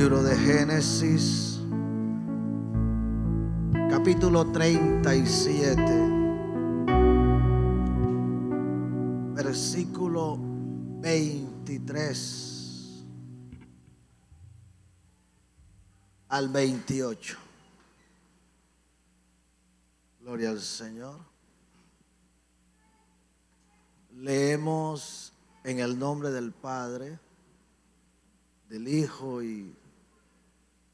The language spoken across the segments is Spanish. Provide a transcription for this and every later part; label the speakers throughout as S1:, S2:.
S1: Libro de Génesis, capítulo 37, versículo 23 al 28. Gloria al Señor. Leemos en el nombre del Padre, del Hijo y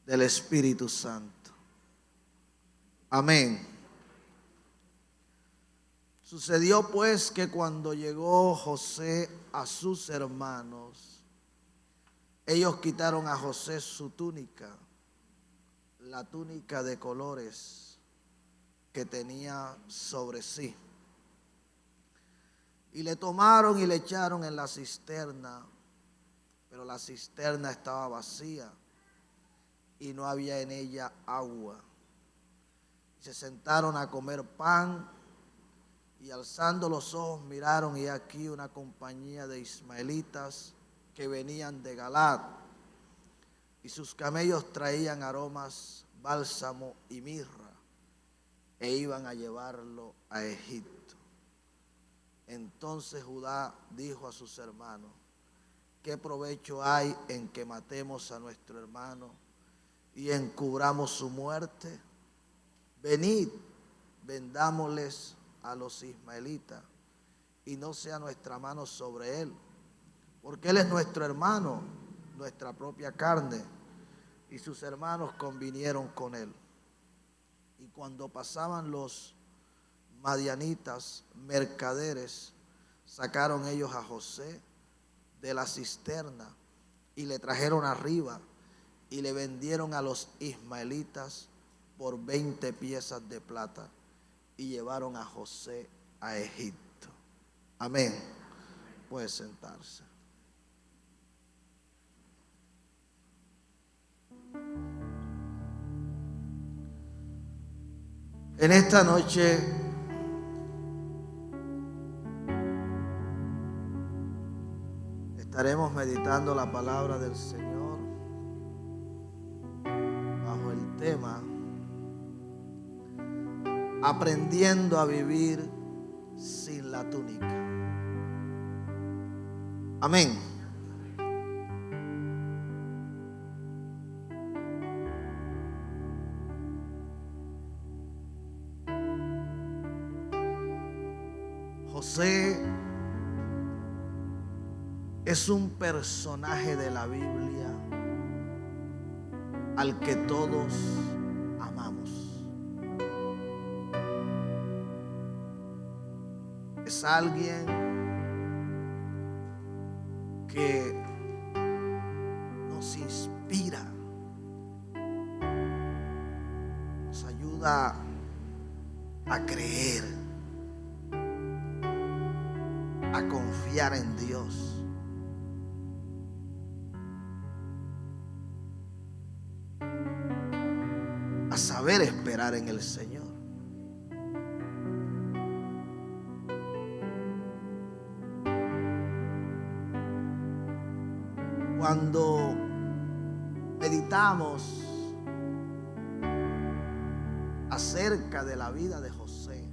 S1: del Espíritu Santo. Amén. Sucedió pues que cuando llegó José a sus hermanos, ellos quitaron a José su túnica, la túnica de colores que tenía sobre sí, y le tomaron y le echaron en la cisterna, pero la cisterna estaba vacía y no había en ella agua. Se sentaron a comer pan y alzando los ojos miraron, y aquí una compañía de ismaelitas que venían de Galaad, y sus camellos traían aromas, bálsamo y mirra, e iban a llevarlo a Egipto. Entonces Judá dijo a sus hermanos: ¿qué provecho hay en que matemos a nuestro hermano y encubramos su muerte? Venid, vendámosles a los ismaelitas, y no sea nuestra mano sobre él, porque él es nuestro hermano, nuestra propia carne. Y sus hermanos convinieron con él. Y cuando pasaban los madianitas, mercaderes, sacaron ellos a José de la cisterna y le trajeron arriba y le vendieron a los ismaelitas por 20 piezas de plata, y llevaron a José a Egipto. Amén. Puede sentarse. En esta noche estaremos meditando la palabra del Señor bajo el tema aprendiendo a vivir sin la túnica. Amén. José es un personaje de la Biblia al que todos amamos. Es alguien que nos inspira, nos ayuda a creer, a confiar en Dios. A saber esperar en el Señor. Cuando meditamos acerca de la vida de José,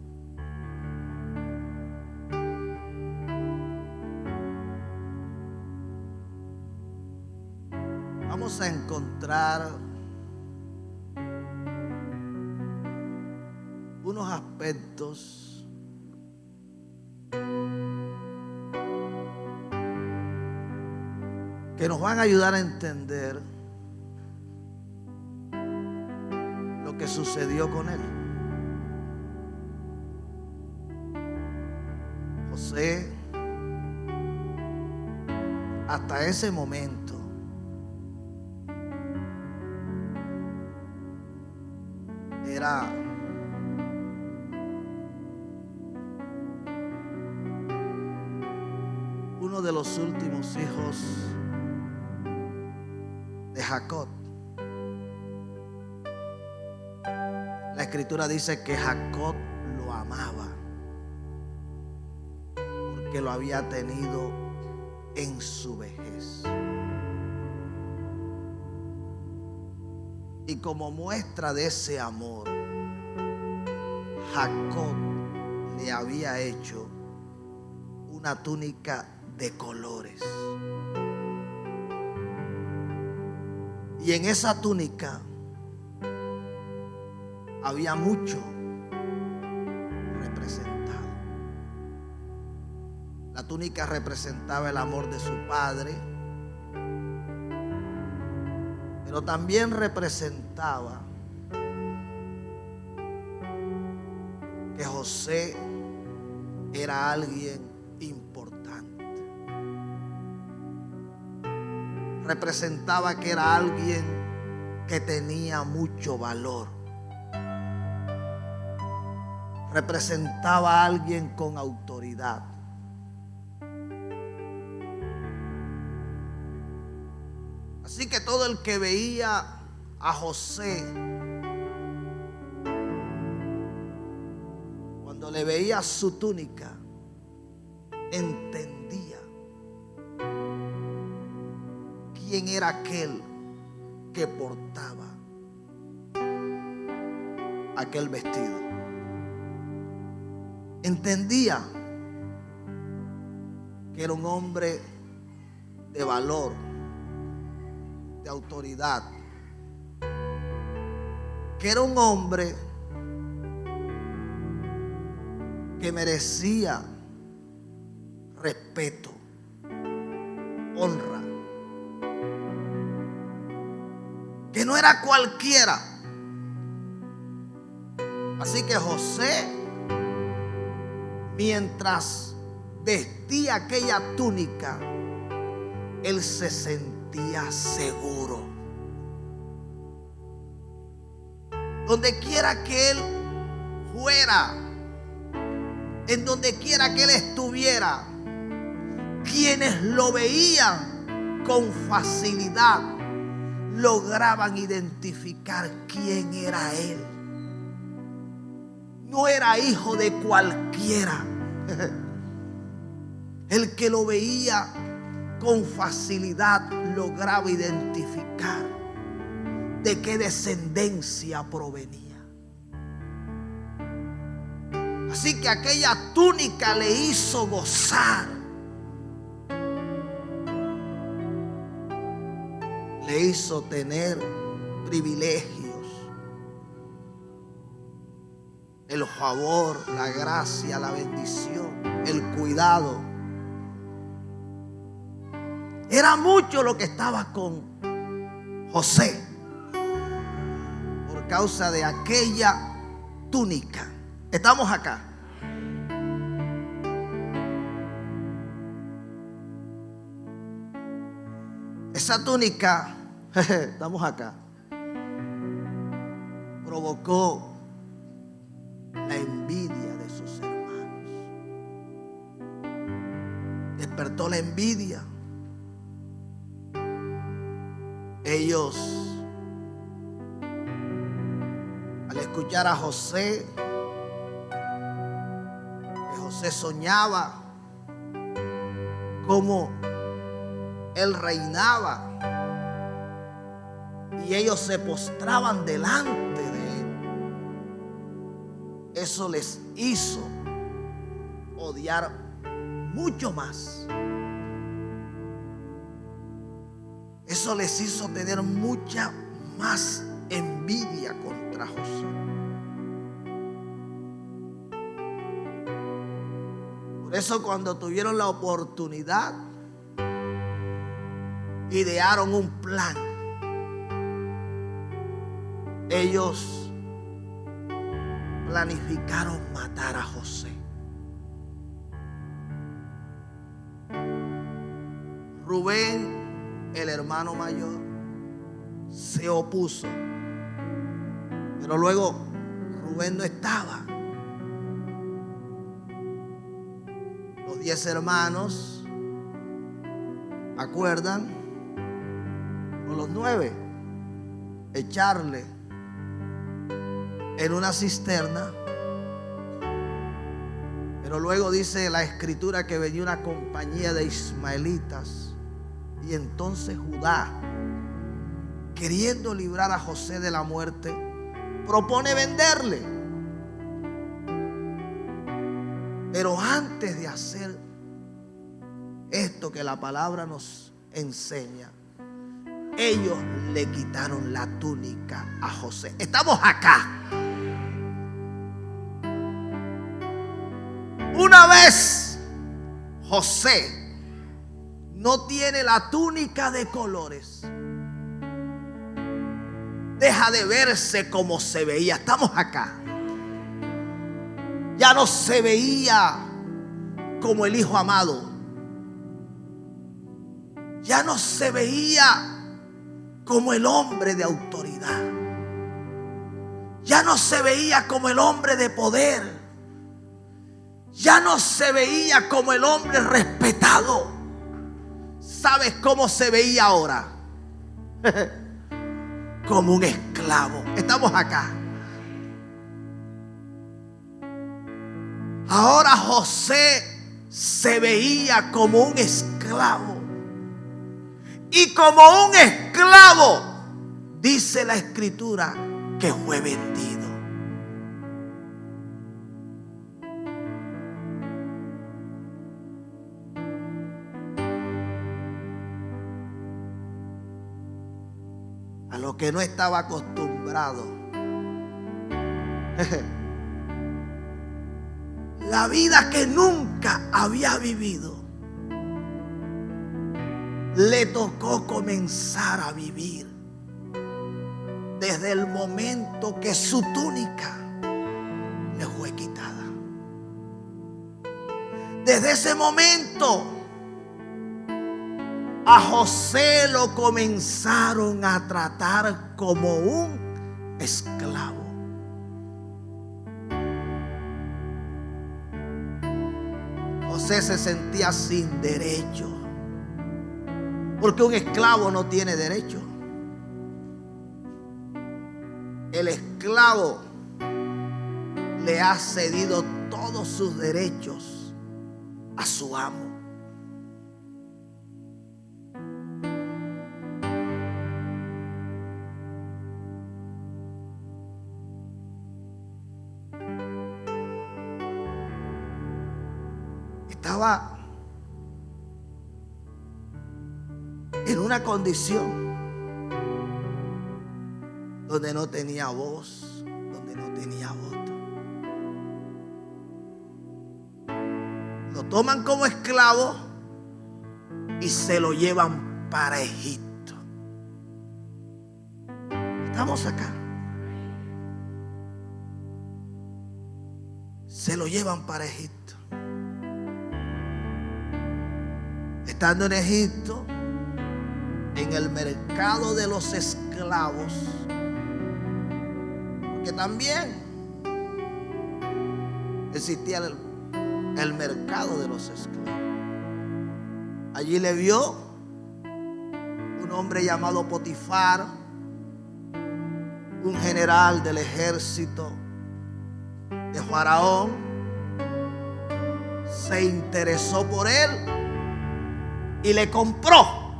S1: vamos a encontrar unos aspectos que nos van a ayudar a entender lo que sucedió con él. José, hasta ese momento, era uno de los últimos hijos de Jacob. La escritura dice que Jacob lo amaba porque lo había tenido en su vejez. Y como muestra de ese amor, Jacob le había hecho una túnica de colores. Y en esa túnica había mucho representado. La túnica representaba el amor de su padre, pero también representaba que José era alguien importante. Representaba que era alguien que tenía mucho valor. Representaba a alguien con autoridad. Así que todo el que veía a José, cuando le veía su túnica, entendía quién era aquel que portaba aquel vestido. Entendía que era un hombre de valor, de autoridad, que era un hombre que merecía respeto, honra, que no era cualquiera. Así que José, mientras vestía aquella túnica, él se sentía seguro. Donde quiera que él fuera, en donde quiera que él estuviera, quienes lo veían con facilidad lograban identificar quién era él. No era hijo de cualquiera. El que lo veía con facilidad lograba identificar de qué descendencia provenía. Así que aquella túnica le hizo gozar, le hizo tener privilegios, el favor, la gracia, la bendición, el cuidado. Era mucho lo que estaba con José por causa de aquella túnica. Estamos acá. Esa túnica, estamos acá, provocó la envidia de sus hermanos. Despertó la envidia. Ellos, al escuchar a José, que José soñaba cómo él reinaba, y ellos se postraban delante de él, eso les hizo odiar mucho más. Eso les hizo tener mucha más envidia contra José. Por eso cuando tuvieron la oportunidad, idearon un plan. Ellos planificaron matar a José. Rubén, el hermano mayor, se opuso. Pero luego Rubén no estaba. Los 10 hermanos, ¿acuerdan? O los 9, echarle en una cisterna. Pero luego dice la escritura que venía una compañía de ismaelitas. Y entonces Judá, queriendo librar a José de la muerte, propone venderle. Pero antes de hacer esto que la palabra nos enseña, ellos le quitaron la túnica a José. Estamos acá. Una vez José no tiene la túnica de colores, deja de verse como se veía. Estamos acá. Ya no se veía como el hijo amado. Ya no se veía como el hombre de autoridad. Ya no se veía como el hombre de poder. Ya no se veía como el hombre respetado. ¿Sabes cómo se veía ahora? Como un esclavo. Estamos acá. Ahora José se veía como un esclavo. Y como un esclavo, dice la Escritura, que fue vendido. A lo que no estaba acostumbrado. La vida que nunca había vivido, le tocó comenzar a vivir desde el momento que su túnica le fue quitada. Desde ese momento a José lo comenzaron a tratar como un esclavo. José se sentía sin derecho, porque un esclavo no tiene derecho. El esclavo le ha cedido todos sus derechos a su amo. Estaba en una condición donde no tenía voz, donde no tenía voto. Lo toman como esclavo y se lo llevan para Egipto. Estamos acá. Se lo llevan para Egipto. Estando en Egipto, en el mercado de los esclavos, porque también existía el mercado de los esclavos. Allí le vio un hombre llamado Potifar, un general del ejército de Faraón. Se interesó por él y le compró.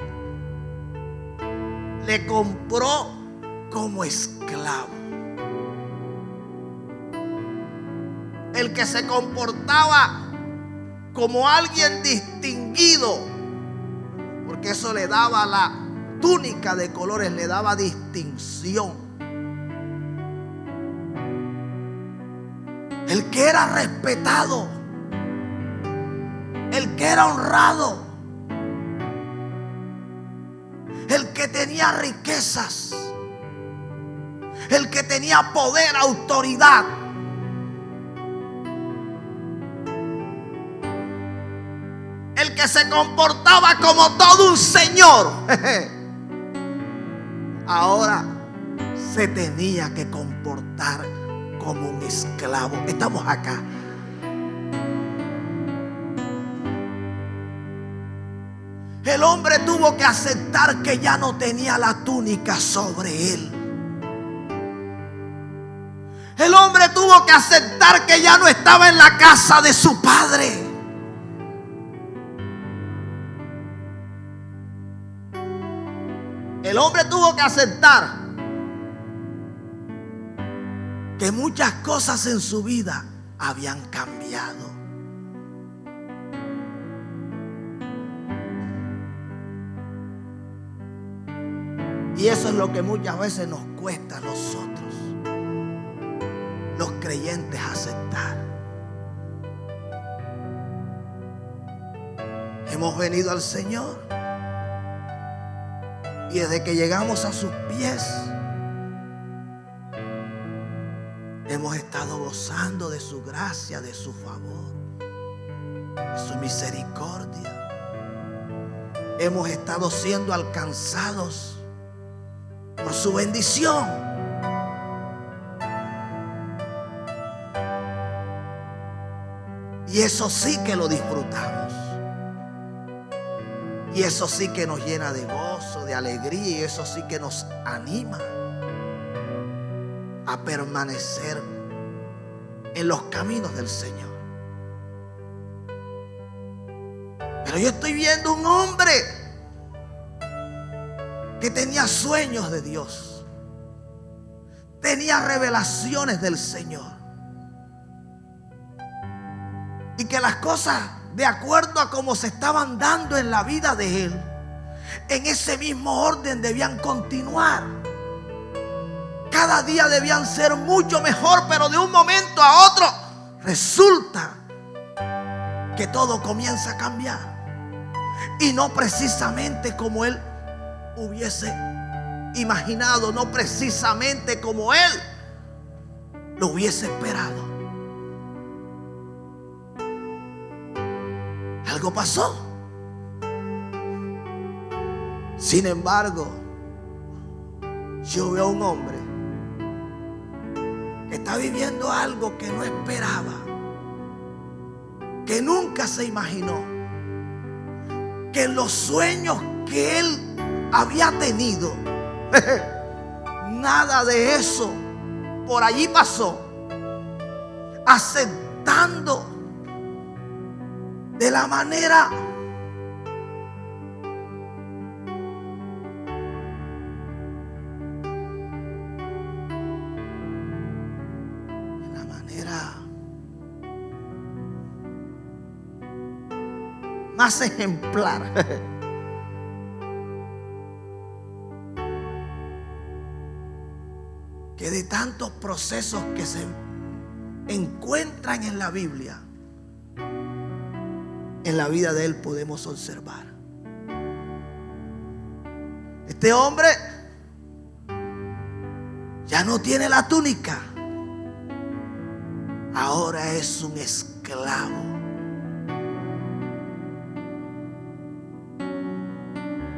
S1: Le compró como esclavo. El que se comportaba como alguien distinguido, porque eso le daba la túnica de colores, le daba distinción. El que era respetado, el que era honrado, el que tenía riquezas, el que tenía poder, autoridad. El que se comportaba como todo un señor, ahora se tenía que comportar como un esclavo. Estamos acá. El hombre tuvo que aceptar que ya no tenía la túnica sobre él. El hombre tuvo que aceptar que ya no estaba en la casa de su padre. El hombre tuvo que aceptar que muchas cosas en su vida habían cambiado. Y eso es lo que muchas veces nos cuesta a nosotros, los creyentes, aceptar. Hemos venido al Señor y desde que llegamos a sus pies hemos estado gozando de su gracia, de su favor, de su misericordia. Hemos estado siendo alcanzados por su bendición. Y eso sí que lo disfrutamos. Y eso sí que nos llena de gozo, de alegría. Y eso sí que nos anima a permanecer en los caminos del Señor. Pero yo estoy viendo un hombre que tenía sueños de Dios, tenía revelaciones del Señor, y que las cosas, de acuerdo a cómo se estaban dando en la vida de él, en ese mismo orden debían continuar. Cada día debían ser mucho mejor, pero de un momento a otro resulta que todo comienza a cambiar, y no precisamente como él hubiese imaginado, no precisamente como él lo hubiese esperado. Algo pasó. Sin embargo, yo veo a un hombre que está viviendo algo que no esperaba, que nunca se imaginó, que los sueños que él había tenido, nada de eso por allí pasó, aceptando de la manera más ejemplar. Que de tantos procesos que se encuentran en la Biblia, en la vida de él podemos observar. Este hombre ya no tiene la túnica, ahora es un esclavo.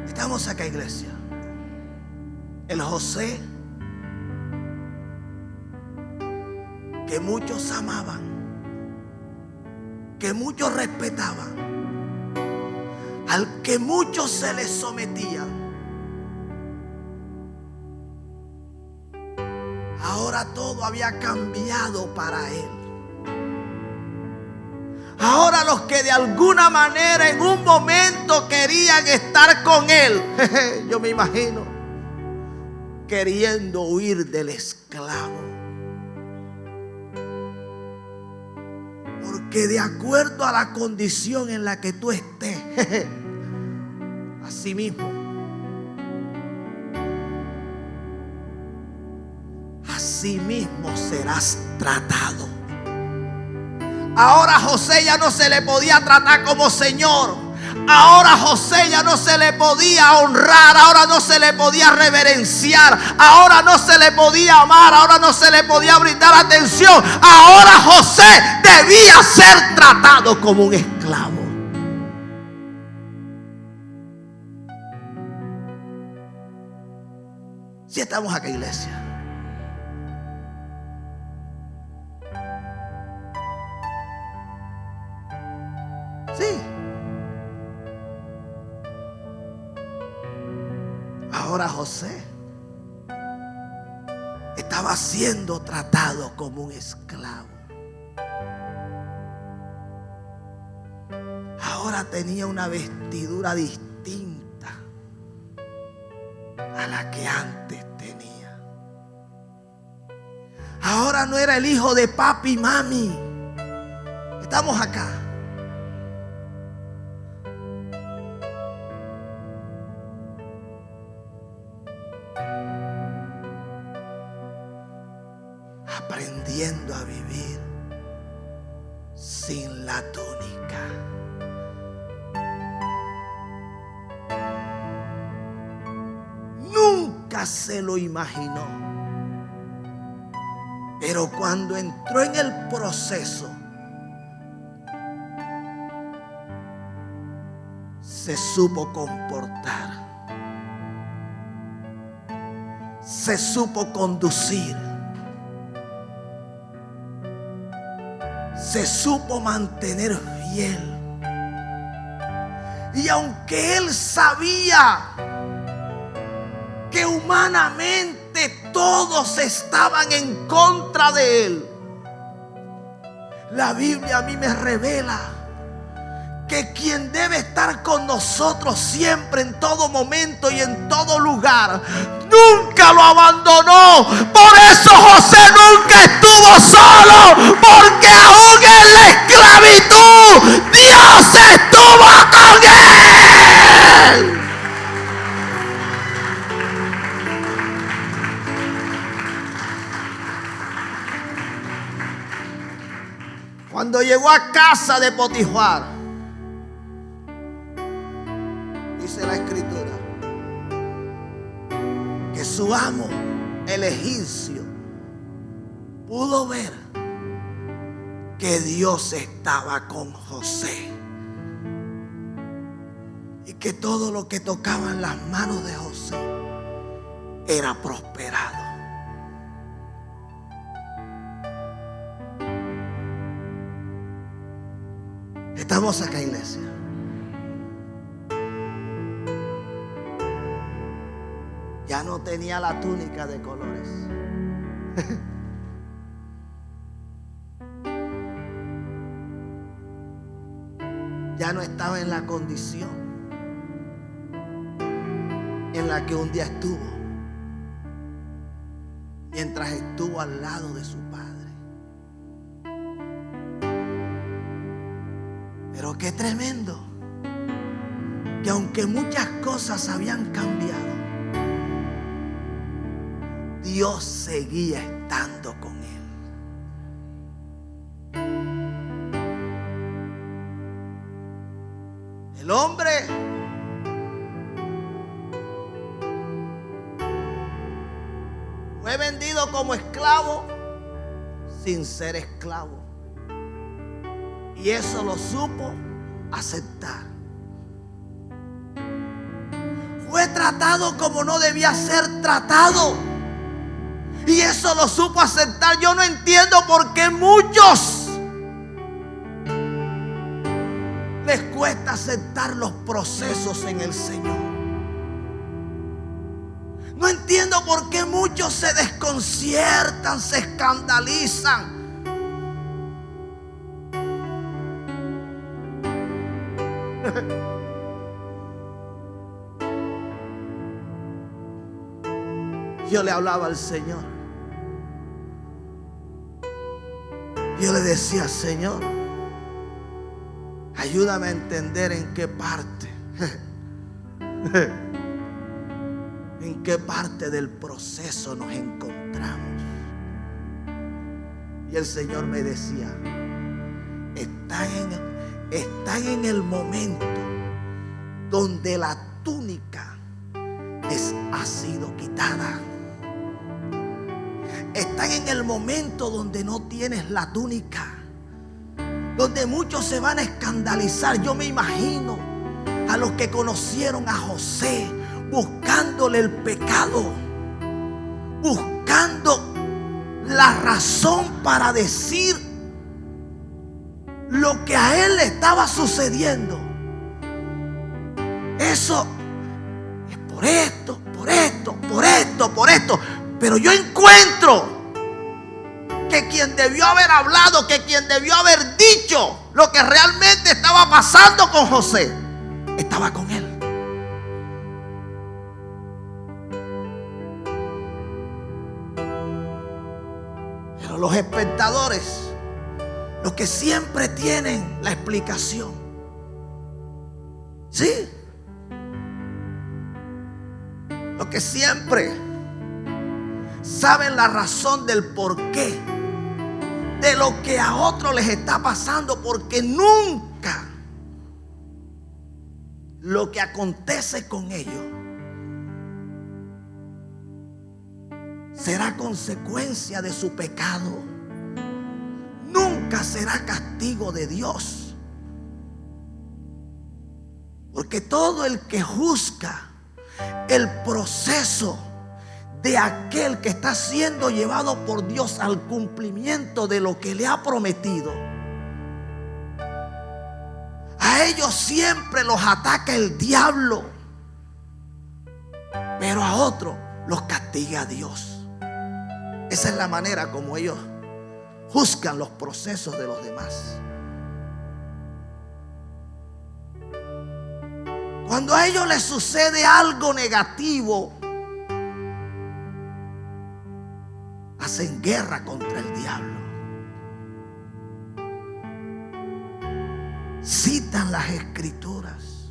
S1: Estamos acá, iglesia. El José que muchos amaban, que muchos respetaban, al que muchos se les sometían, ahora todo había cambiado para él. Ahora los que de alguna manera en un momento querían estar con él, yo me imagino, queriendo huir del esclavo. Porque de acuerdo a la condición en la que tú estés, así mismo serás tratado. Ahora a José ya no se le podía tratar como señor. Ahora a José ya no se le podía honrar. Ahora no se le podía reverenciar. Ahora no se le podía amar. Ahora no se le podía brindar atención. Ahora José debía ser tratado como un esclavo. Si estamos acá, iglesia. Sí. Ahora José estaba siendo tratado como un esclavo. Ahora tenía una vestidura distinta a la que antes tenía. Ahora no era el hijo de papi y mami. Estamos acá. Aprendiendo a vivir sin la túnica. Nunca se lo imaginó. Pero cuando entró en el proceso, se supo comportar. Se supo conducir. Se supo mantener fiel. Y aunque él sabía que humanamente todos estaban en contra de él, la Biblia a mí me revela que quien debe estar con nosotros siempre, en todo momento y en todo lugar, nunca lo abandonó. Por eso José nunca estuvo solo, porque aún en la esclavitud Dios estuvo con él. Cuando llegó a casa de Potifar, dice la escritura que su amo, el egipcio, pudo ver que Dios estaba con José y que todo lo que tocaba en las manos de José era prosperado. Estamos acá, iglesia. Ya no tenía la túnica de colores. Ya no estaba en la condición en la que un día estuvo, mientras estuvo al lado de su padre. Pero qué tremendo, que aunque muchas cosas habían cambiado, Dios seguía estando con él. El hombre fue vendido como esclavo sin ser esclavo. Y eso lo supo aceptar. Fue tratado como no debía ser tratado. Y eso lo supo aceptar. Yo no entiendo por qué muchos les cuesta aceptar los procesos en el Señor. No entiendo por qué muchos se desconciertan, se escandalizan. Yo le hablaba al Señor. Yo le decía: Señor, ayúdame a entender en qué parte del proceso nos encontramos. Y el Señor me decía: están en el momento donde la túnica les ha sido quitada. Están en el momento donde no tienes la túnica, donde muchos se van a escandalizar. Yo me imagino a los que conocieron a José buscándole el pecado, buscando la razón para decir lo que a él le estaba sucediendo. Eso es por esto, por esto, por esto, por esto. Pero yo encuentro que quien debió haber hablado, que quien debió haber dicho lo que realmente estaba pasando con José, estaba con él. Pero los espectadores, los que siempre tienen la explicación, ¿sí? Los que siempre saben la razón del porqué de lo que a otros les está pasando, porque nunca lo que acontece con ellos será consecuencia de su pecado. Nunca será castigo de Dios. Porque todo el que juzga el proceso de aquel que está siendo llevado por Dios al cumplimiento de lo que le ha prometido, a ellos siempre los ataca el diablo, pero a otros los castiga Dios. Esa es la manera como ellos juzgan los procesos de los demás. Cuando a ellos les sucede algo negativo, hacen guerra contra el diablo. Citan las escrituras.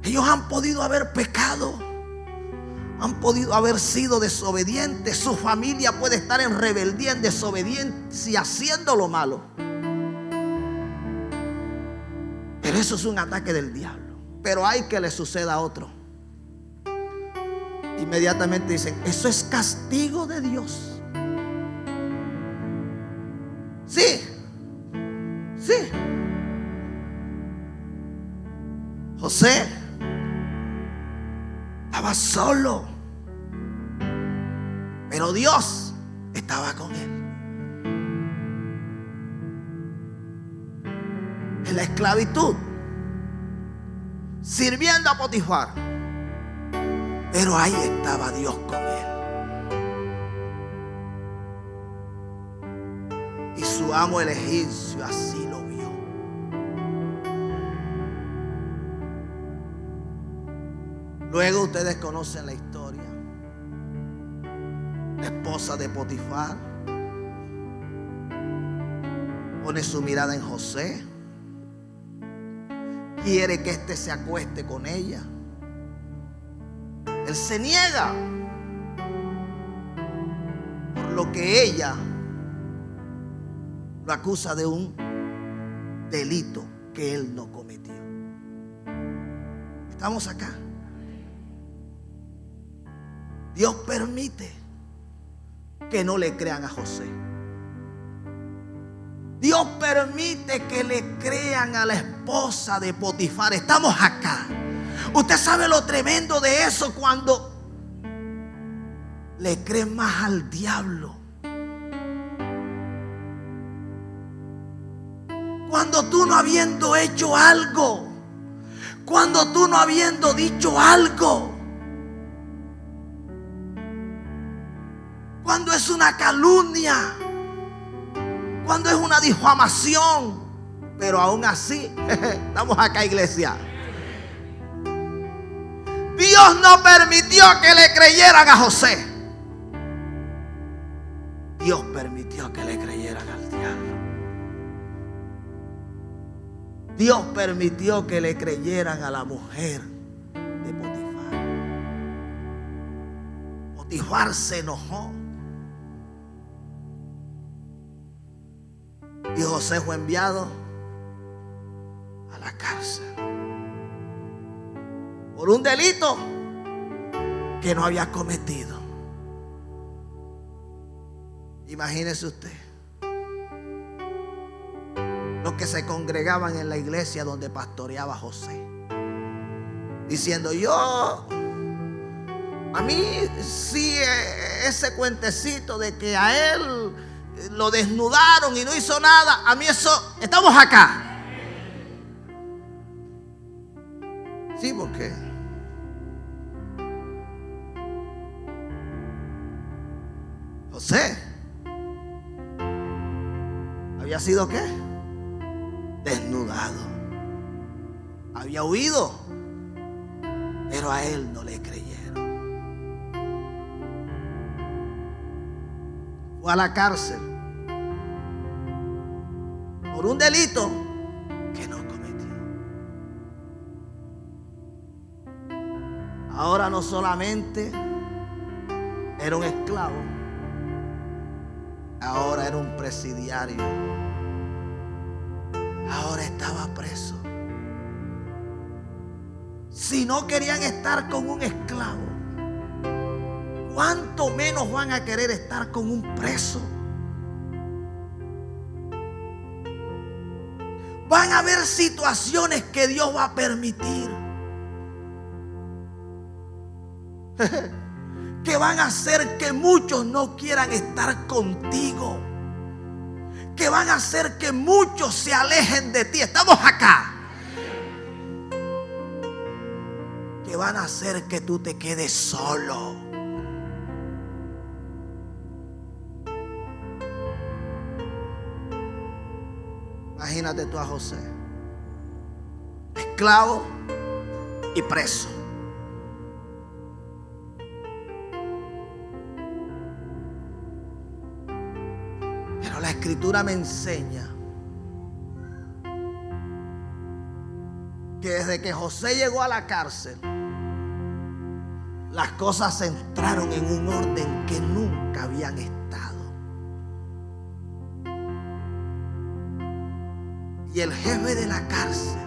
S1: Ellos han podido haber pecado, han podido haber sido desobedientes. Su familia puede estar en rebeldía, en desobediencia, haciendo lo malo. Pero eso es un ataque del diablo. Pero hay que le suceda a otro. Inmediatamente dicen, eso es castigo de Dios. Sí, sí. José estaba solo, pero Dios estaba con él. En la esclavitud, sirviendo a Potifar, pero ahí estaba Dios con él. Y su amo el egipcio así lo vio. Luego ustedes conocen la historia. La esposa de Potifar pone su mirada en José. Quiere que éste se acueste con ella. Él se niega, por lo que ella lo acusa de un delito que él no cometió. Estamos acá. Dios permite que no le crean a José. Dios permite que le crean a la esposa de Potifar. Estamos acá. Usted sabe lo tremendo de eso, cuando le creen más al diablo. Cuando tú no habiendo hecho algo, cuando tú no habiendo dicho algo, cuando es una calumnia, cuando es una difamación, pero aún así, estamos acá, iglesia. Dios no permitió que le creyeran a José. Dios permitió que le creyeran al diablo. Dios permitió que le creyeran a la mujer de Potifar. Potifar se enojó. Y José fue enviado a la cárcel por un delito que no había cometido. Imagínese usted los que se congregaban en la iglesia donde pastoreaba José, diciendo, a mí sí, ese cuentecito de que a él lo desnudaron y no hizo nada, a mí eso, estamos acá. Sí, porque José había sido ¿qué? Desnudado. Había huido, pero a él no le creyeron. fue a la cárcel por un delito que no cometió. Ahora no solamente era un esclavo, ahora era un presidiario. Ahora estaba preso. Si no querían estar con un esclavo, ¿cuánto menos van a querer estar con un preso? Van a haber situaciones que Dios va a permitir, que van a hacer que muchos no quieran estar contigo, que van a hacer que muchos se alejen de ti. Estamos acá. Que van a hacer que tú te quedes solo. Imagínate tú a José, esclavo y preso. Pero la Escritura me enseña que desde que José llegó a la cárcel, las cosas entraron en un orden que nunca habían estado. Y el jefe de la cárcel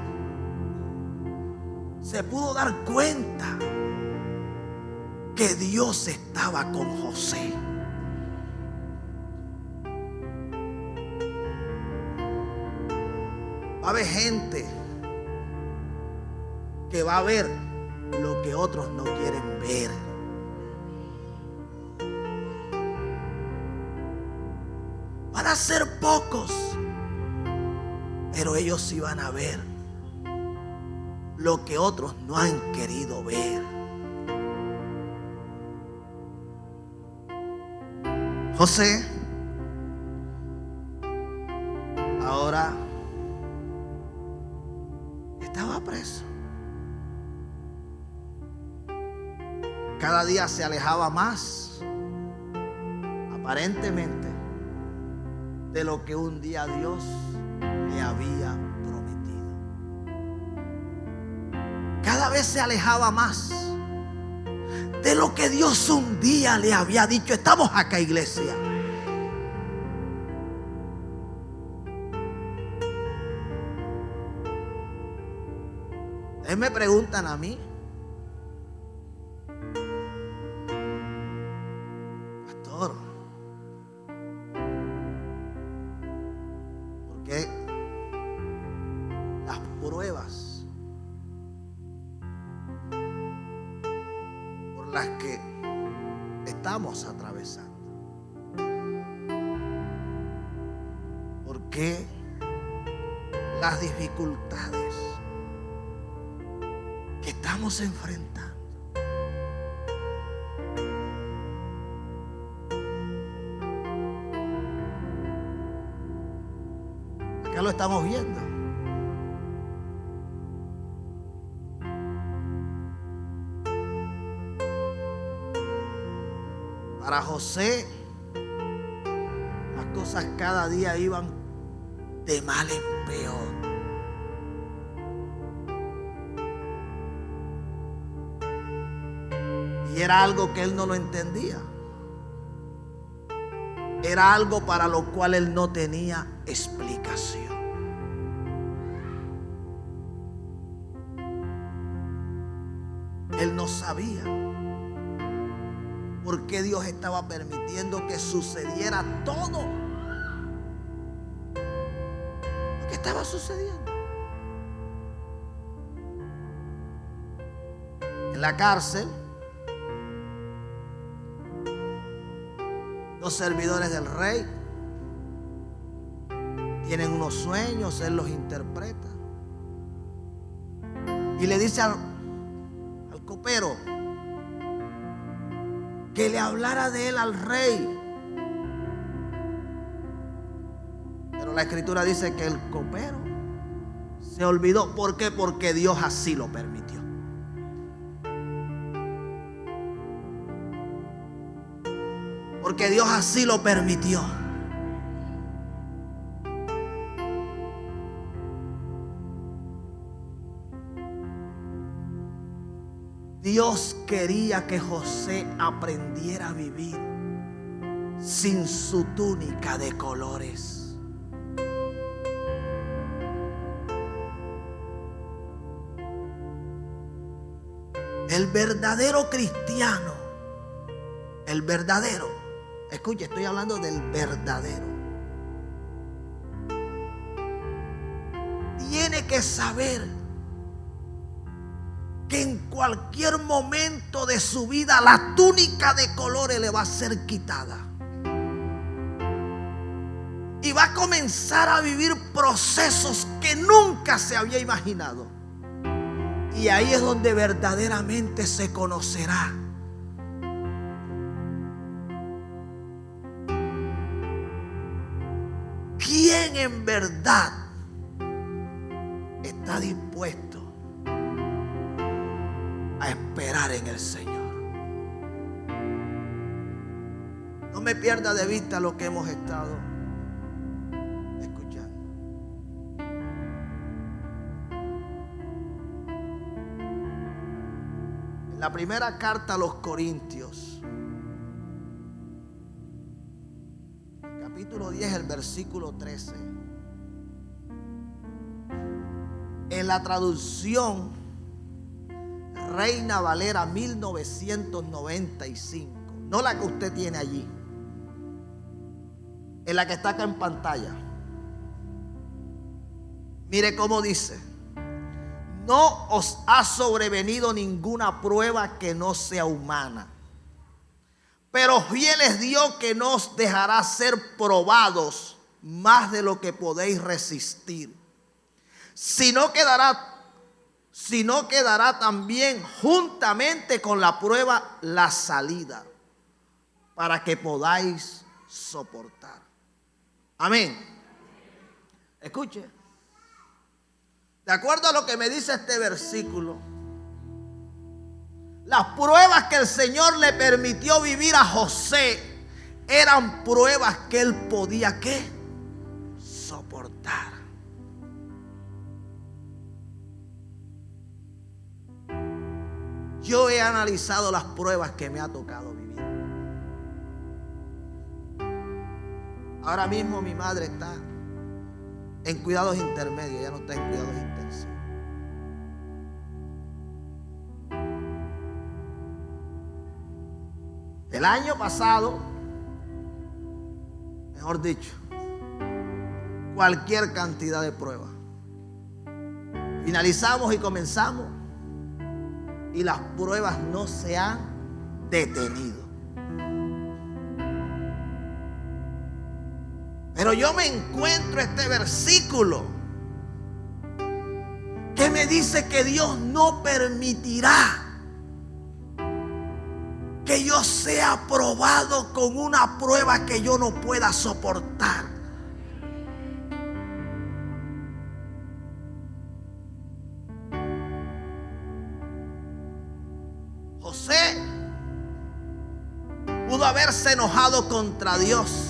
S1: se pudo dar cuenta que Dios estaba con José. Va a haber gente que va a ver lo que otros no quieren ver. Van a ser pocos, pero ellos sí van a ver lo que otros no han querido ver. José ahora estaba preso. Cada día se alejaba más, aparentemente, de lo que un día Dios le había prometido. Cada vez se alejaba más de lo que Dios un día le había dicho. Estamos acá, iglesia. Ustedes me preguntan a mí, pastor, ¿por qué las pruebas por las que estamos atravesando? ¿Por qué las dificultades que estamos enfrentando? Acá lo estamos viendo. Para José, las cosas cada día iban de mal en peor. Y era algo que él no lo entendía. Era algo para lo cual él no tenía explicación. Él no sabía por qué Dios estaba permitiendo que sucediera todo lo que estaba sucediendo. En la cárcel, los servidores del rey tienen unos sueños, él los interpreta y le dice al copero que le hablara de él al rey. Pero la Escritura dice que el copero se olvidó. ¿Por qué? Porque Dios así lo permitió. porque Dios así lo permitió. Dios quería que José aprendiera a vivir sin su túnica de colores. El verdadero cristiano, el verdadero, escuche, estoy hablando del verdadero, tiene que saber que en cualquier momento de su vida la túnica de colores le va a ser quitada. Y va a comenzar a vivir procesos que nunca se había imaginado. Y ahí es donde verdaderamente se conocerá quién en verdad está dispuesto a esperar en el Señor. No me pierda de vista lo que hemos estado escuchando. En la primera carta a los Corintios, capítulo 10, el versículo 13, en la traducción Reina Valera 1995, no la que usted tiene allí, en la que está acá en pantalla. Mire cómo dice: no os ha sobrevenido ninguna prueba que no sea humana, pero fiel es Dios, que no os dejará ser probados más de lo que podéis resistir, sino quedará también juntamente con la prueba la salida, para que podáis soportar. Amén. Escuche, de acuerdo a lo que me dice este versículo, las pruebas que el Señor le permitió vivir a José eran pruebas que él podía, ¿qué? Soportar. Yo he analizado las pruebas que me ha tocado vivir. Ahora mismo mi madre está en cuidados intermedios, ya no está en cuidados intensivos. El año pasado, mejor dicho, cualquier cantidad de pruebas. Finalizamos y comenzamos, y las pruebas no se han detenido. Pero yo me encuentro este versículo que me dice que Dios no permitirá que yo sea probado con una prueba que yo no pueda soportar. José pudo haberse enojado contra Dios.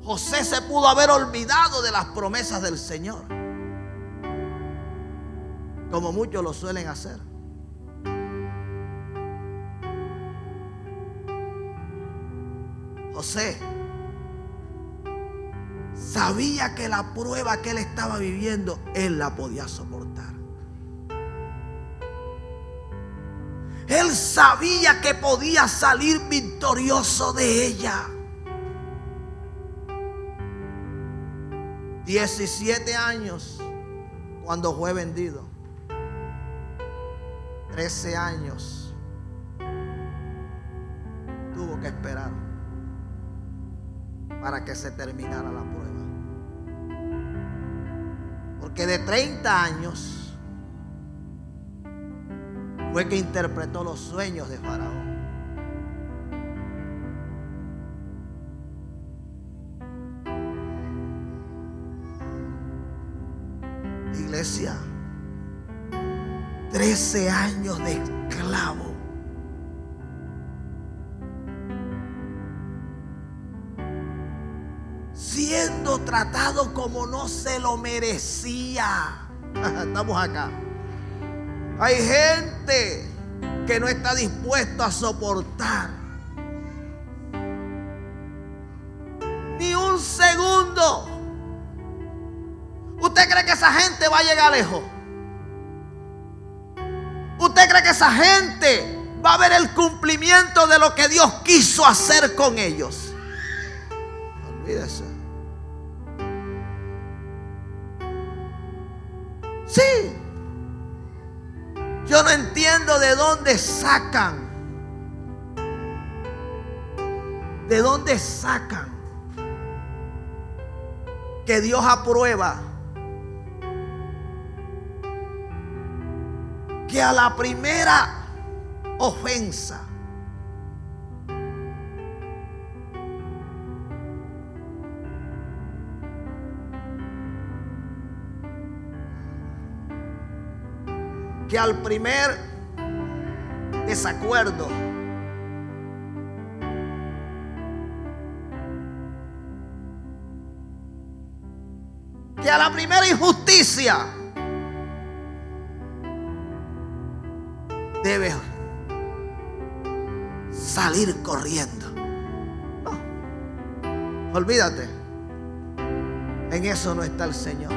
S1: José se pudo haber olvidado de las promesas del Señor, como muchos lo suelen hacer. José sabía que la prueba que él estaba viviendo, él la podía soportar. Él sabía que podía salir victorioso de ella. 17 años cuando fue vendido. 13 años tuvo que esperar para que se terminara la prueba. Porque de 30 años fue que interpretó los sueños de Faraón. Iglesia, 13 años de esclavo tratado como no se lo merecía. Estamos acá. Hay gente que no está dispuesto a soportar ni un segundo. ¿Usted cree que esa gente va a llegar lejos? ¿Usted cree que esa gente va a ver el cumplimiento de lo que Dios quiso hacer con ellos? Olvídese. Sí. Yo no entiendo de dónde sacan. ¿De dónde sacan que Dios aprueba que a la primera ofensa que al primer desacuerdo que a la primera injusticia debe salir corriendo? No, olvídate. En eso no está el Señor.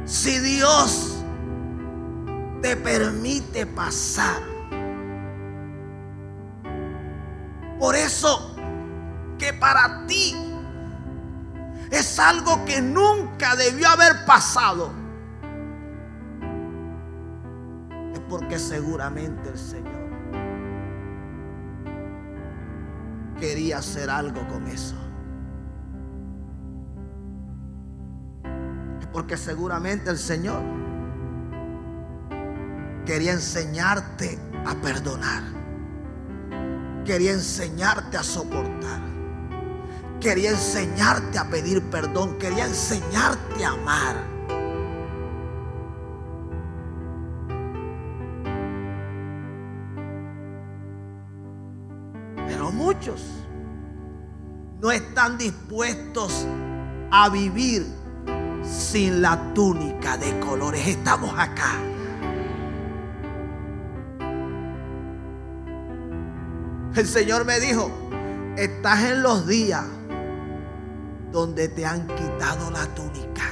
S1: Si Dios te permite pasar por eso que para ti es algo que nunca debió haber pasado, es porque seguramente el Señor quería hacer algo con eso. Porque seguramente el Señor quería enseñarte a perdonar, quería enseñarte a soportar, quería enseñarte a pedir perdón, quería enseñarte a amar. Pero muchos no están dispuestos a vivir sin la túnica de colores. Estamos acá. El Señor me dijo: estás en los días donde te han quitado la túnica.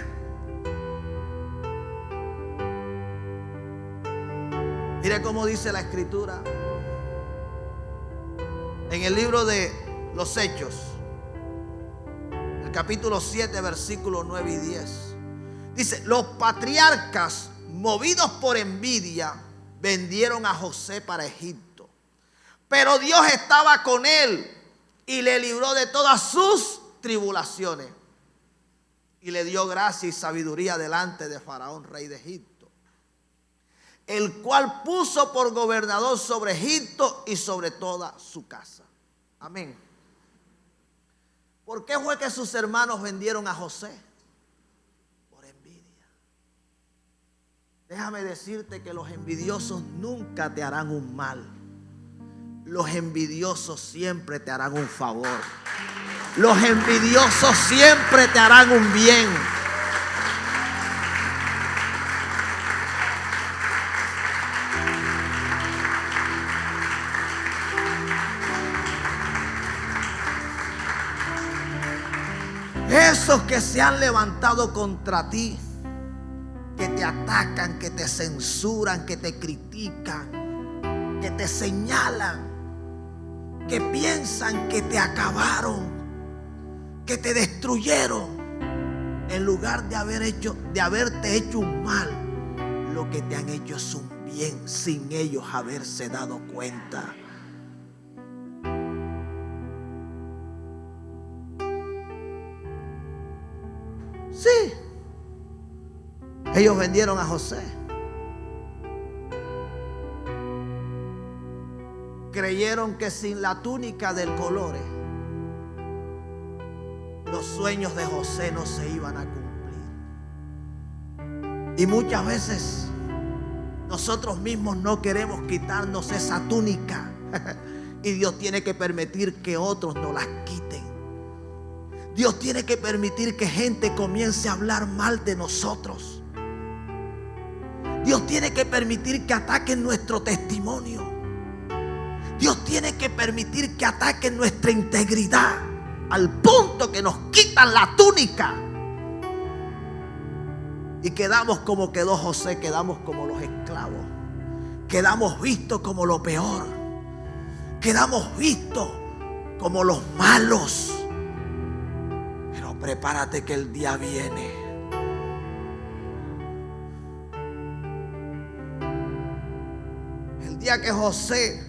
S1: Mire cómo dice la Escritura en el libro de los Hechos, capítulo 7, versículos 9 y 10. Dice: los patriarcas, movidos por envidia, vendieron a José para Egipto. Pero Dios estaba con él y le libró de todas sus tribulaciones. Y le dio gracia y sabiduría delante de Faraón, rey de Egipto, el cual puso por gobernador sobre Egipto y sobre toda su casa. Amén. ¿Por qué fue que sus hermanos vendieron a José? Por envidia. Déjame decirte que los envidiosos nunca te harán un mal. Los envidiosos siempre te harán un favor. Los envidiosos siempre te harán un bien. Esos que se han levantado contra ti, que te atacan, que te censuran, que te critican, que te señalan, que piensan que te acabaron, que te destruyeron, en lugar de haberte hecho un mal, lo que te han hecho es un bien sin ellos haberse dado cuenta. Sí, ellos vendieron a José. Creyeron que sin la túnica del colores los sueños de José no se iban a cumplir. Y muchas veces nosotros mismos no queremos quitarnos esa túnica y Dios tiene que permitir que otros nos las quiten Dios tiene que permitir que gente comience a hablar mal de nosotros. Dios tiene que permitir que ataquen nuestro testimonio. Dios tiene que permitir que ataquen nuestra integridad al punto que nos quitan la túnica. Y quedamos como quedó José, quedamos como los esclavos. Quedamos vistos como lo peor. Quedamos vistos como los malos. Pero prepárate que el día viene. El día que José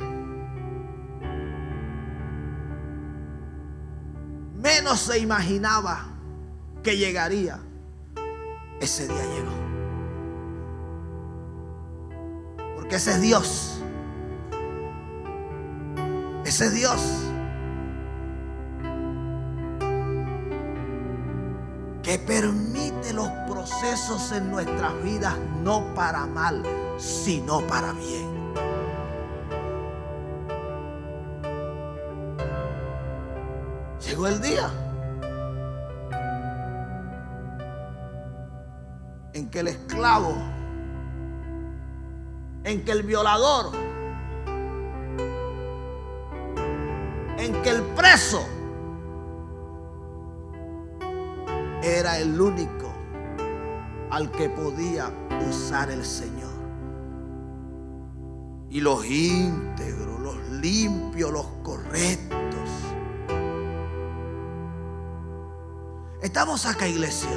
S1: menos se imaginaba que llegaría, ese día llegó. Porque ese es Dios. Ese es Dios. Que permite los procesos en nuestras vidas no para mal, sino para bien. Llegó el día en que el esclavo, en que el violador, en que el preso era el único al que podía usar el Señor. Y los íntegros, los limpios, los correctos. Estamos acá, iglesia.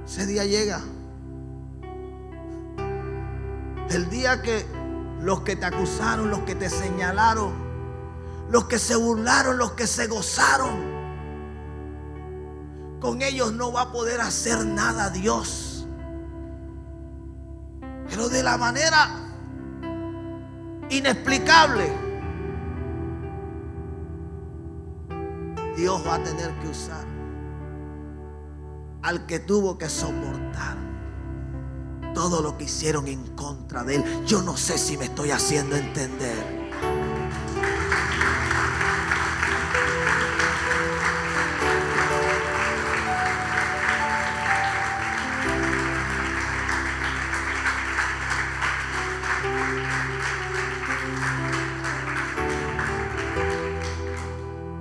S1: Ese día llega. El día que los que te acusaron, los que te señalaron, los que se burlaron, los que se gozaron, con ellos no va a poder hacer nada Dios. Pero de la manera inexplicable, Dios va a tener que usar al que tuvo que soportar todo lo que hicieron en contra de él. Yo no sé si me estoy haciendo entender.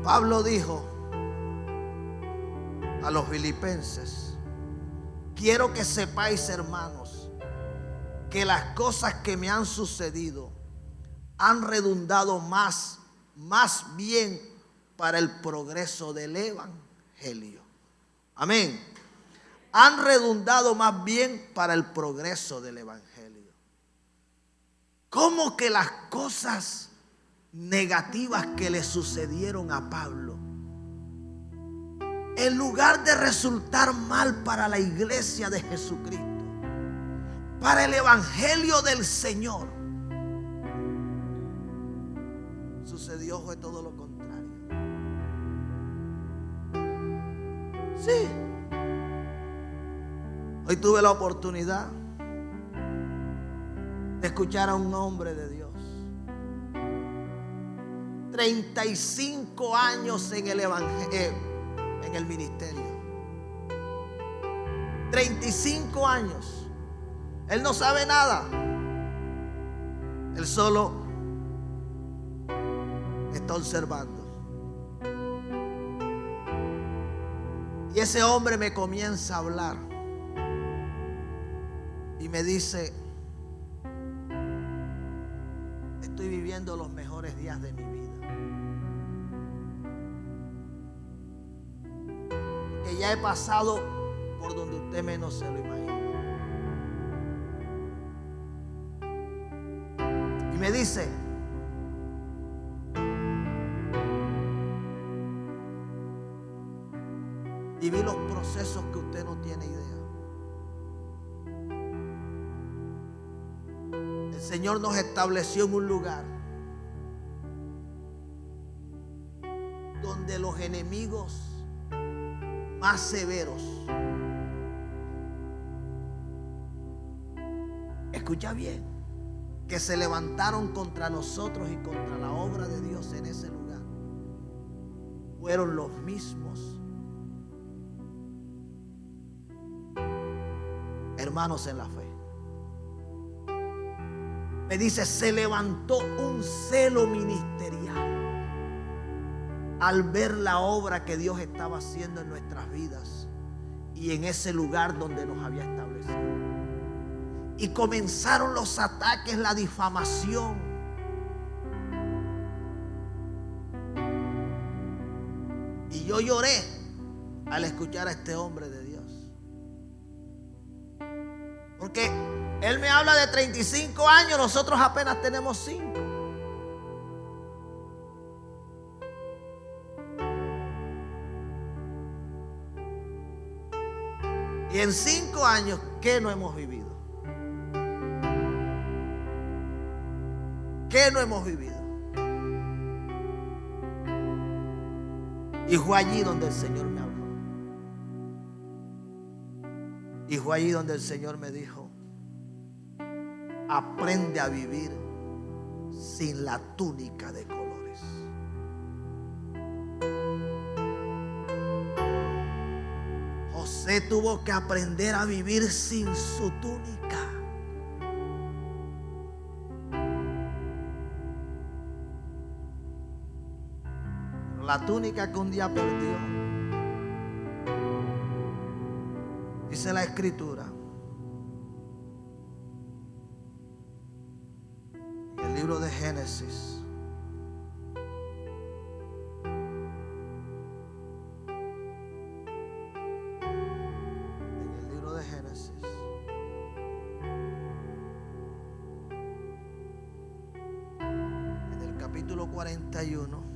S1: Pablo dijo a los filipenses: quiero que sepáis, hermanos, que las cosas que me han sucedido han redundado más bien para el progreso del evangelio. Amén. Han redundado más bien para el progreso del evangelio. ¿Cómo que las cosas negativas que le sucedieron a Pablo, en lugar de resultar mal para la iglesia de Jesucristo, para el evangelio del Señor, sucedió fue todo lo contrario? Sí. Hoy tuve la oportunidad de escuchar a un hombre de Dios. 35 años en el evangelio, en el ministerio. 35 años. Él no sabe nada. Él solo está observando. Y ese hombre me comienza a hablar y me dice: estoy viviendo los mejores días de mi vida. Que ya he pasado por donde usted menos se lo imagina. Y me dice: viví los procesos que usted no tiene idea. El Señor nos estableció en un lugar donde los enemigos más severos, escucha bien, que se levantaron contra nosotros y contra la obra de Dios en ese lugar fueron los mismos hermanos en la fe. Me dice, se levantó un celo ministerial al ver la obra que Dios estaba haciendo en nuestras vidas y en ese lugar donde nos había establecido. Y comenzaron los ataques, la difamación. Y yo lloré al escuchar a este hombre de Dios. Porque él me habla de 35 años, nosotros apenas tenemos 5. Y en 5 años, ¿qué no hemos vivido? ¿Qué no hemos vivido? Y fue allí donde el Señor me habló. Y fue allí donde el Señor me dijo, aprende a vivir sin la túnica de colores. José tuvo que aprender a vivir sin su túnica. La túnica que un día perdió, dice la Escritura, en el libro de Génesis, en el capítulo 41,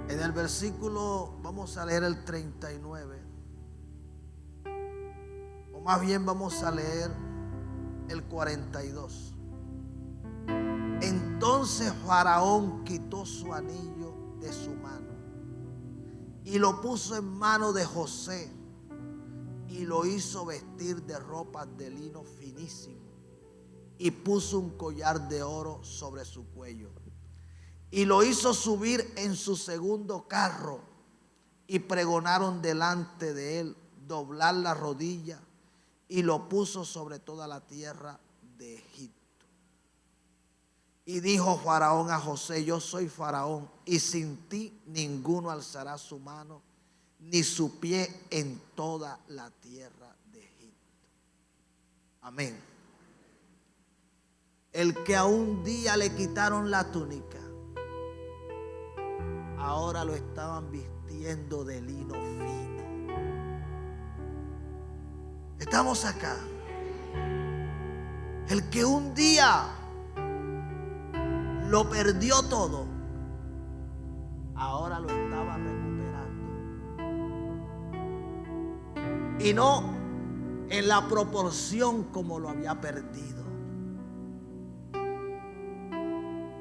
S1: en el versículo, vamos a leer el 39, o más bien vamos a leer el 42. Entonces Faraón quitó su anillo de su mano y lo puso en mano de José y lo hizo vestir de ropas de lino finísimo y puso un collar de oro sobre su cuello y lo hizo subir en su segundo carro y pregonaron delante de él doblar la rodilla y lo puso sobre toda la tierra de Egipto. Y dijo Faraón a José, yo soy Faraón y sin ti ninguno alzará su mano ni su pie en toda la tierra de Egipto. Amén. El que a un día le quitaron la túnica, ahora lo estaban vistiendo de lino fino. Estamos acá. El que un día lo perdió todo, ahora lo estaba recuperando. Y no en la proporción como lo había perdido.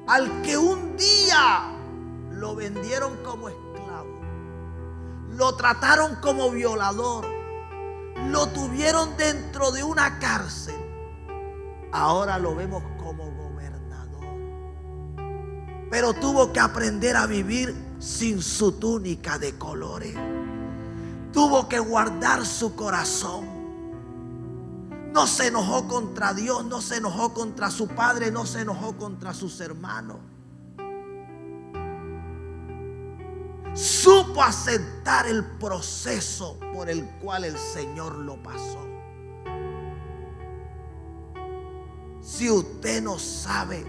S1: Al que un día lo vendieron como esclavo, lo trataron como violador, lo tuvieron dentro de una cárcel, ahora lo vemos como gobernador. Pero tuvo que aprender a vivir sin su túnica de colores. Tuvo que guardar su corazón. No se enojó contra Dios, no se enojó contra su padre, no se enojó contra sus hermanos. Supo aceptar el proceso por el cual el Señor lo pasó. Si usted no sabe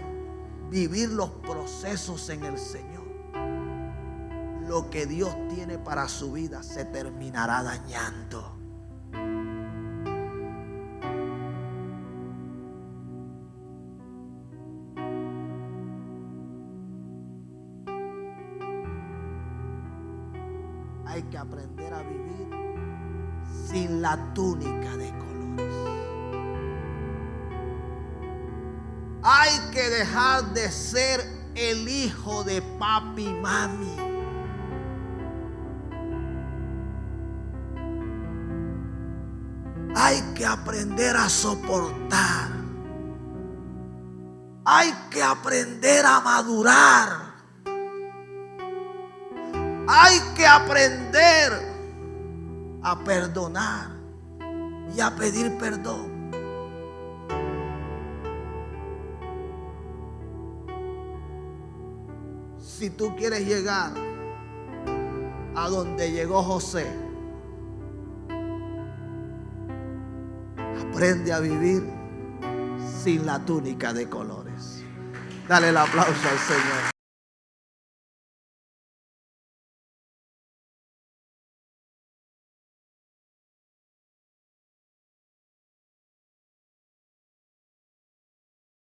S1: vivir los procesos en el Señor, lo que Dios tiene para su vida se terminará dañando. Hay que aprender a vivir sin la túnica de colores. Hay que dejar de ser el hijo de papi y mami. Hay que aprender a soportar. Hay que aprender a madurar. Hay que aprender a perdonar y a pedir perdón. Si tú quieres llegar a donde llegó José, aprende a vivir sin la túnica de colores. Dale el aplauso al Señor.